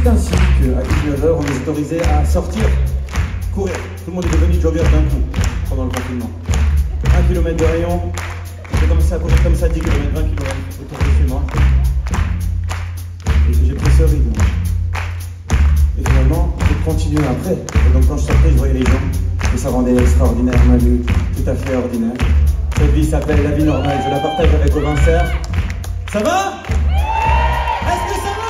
c'est ainsi qu'à 19 h, on est autorisé à sortir, courir. Tout le monde est devenu jogger d'un coup pendant le confinement. 1 km de rayon, j'ai commencé à courir comme ça 10 km, 20 km autour de chez moi. Et j'ai pris ce rythme. Et finalement, j'ai continué après. Et donc quand je sortais, je voyais les gens. Et ça rendait extraordinaire ma vie, tout à fait ordinaire. Cette vie s'appelle la vie normale. Je la partage avec Aubin Serre. Ça va? Est-ce que ça va?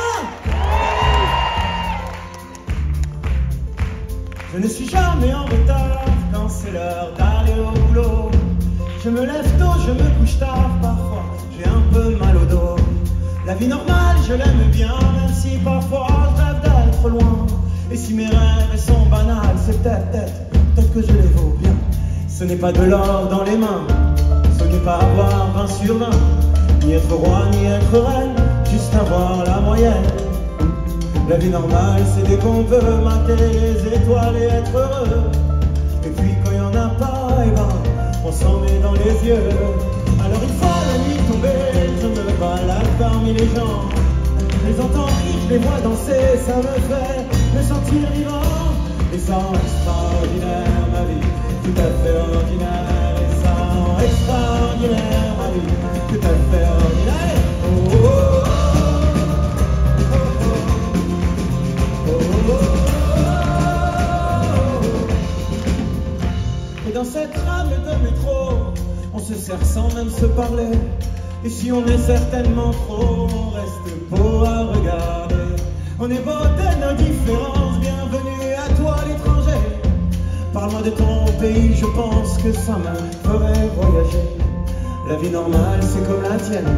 Je ne suis jamais en retard quand c'est l'heure d'aller au boulot. Je me lève tôt, je me couche tard, parfois j'ai un peu mal au dos. La vie normale, je l'aime bien, même si parfois je rêve d'être loin. Et si mes rêves sont banals, c'est peut-être que je les vaux bien. Ce n'est pas de l'or dans les mains, ce n'est pas avoir 20 sur 20, ni être roi, ni être reine, juste avoir la moyenne. La vie normale, c'est dès qu'on peut mater les étoiles et être heureux. Et puis quand il n'y en a pas, eh ben, on s'en met dans les yeux. Alors une fois la nuit tombée, je me balade parmi les gens. Je les entends rire, je les vois danser, ça me fait me sentir vivant. Et ça rend extraordinaire ma vie, tout à fait ordinaire. Et ça rend extraordinaire ma vie, tout à fait ordinaire. Oh, oh, oh. Et dans cette rame de métro, on se sert sans même se parler. Et si on est certainement trop, on reste beau à regarder. On est beau de nos différences, bienvenue à toi l'étranger. Parle-moi de ton pays, je pense que ça me ferait voyager. La vie normale, c'est comme la tienne,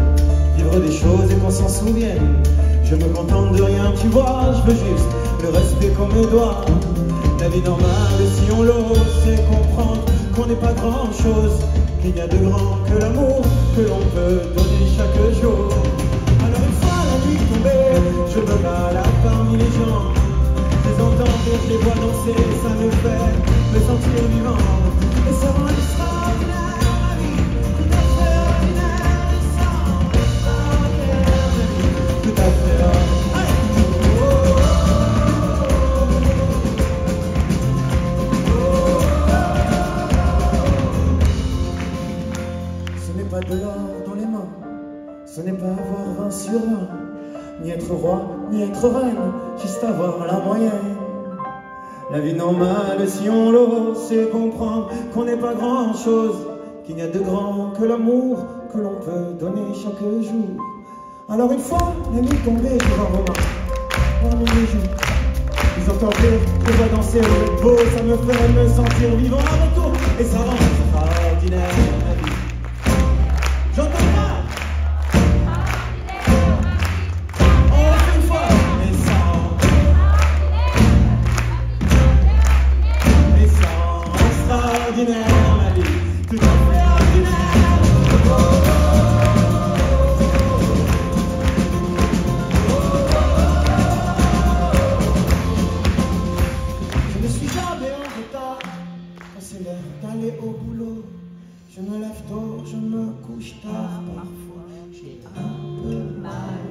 vivre des choses et qu'on s'en souvienne. Je me contente de rien, tu vois, je veux juste le respect qu'on me doit. La vie normale, si on l'ose, c'est comprendre qu'on n'est pas grand-chose, qu'il n'y a de grand que l'amour que l'on peut donner chaque jour. Alors une fois la nuit tombée, je me balade parmi les gens. Je les entends rire, je les vois danser, ça me fait me sentir vivant. Et ça rend extraordinaire ma vie, tout à fait ordinaire. Et ça rend extraordinaire ma vie, tout à fait ordinaire. Pas de l'or dans les mains, ce n'est pas avoir 20 sur 20, ni être roi, ni être reine, juste avoir la moyenne. La vie normale, si on l'ose, c'est comprendre qu'on n'est pas grand chose, qu'il n'y a de grand que l'amour que l'on peut donner chaque jour. Alors une fois, la nuit tombée, je vois Romain, parmi les gens. Ils entendent rire, je vois danser, le beau, ça me fait me sentir vivant à retour, et ça rend extraordinaire ma vie. J'entends pas. On l'a fait une fois. Et ça rend extraordinaire ma vie, tout à fait ordinaire. Je ne suis jamais en retard quand c'est l'heure d'aller au boulot. Je me lève tôt, je me couche tard, parfois j'ai un peu mal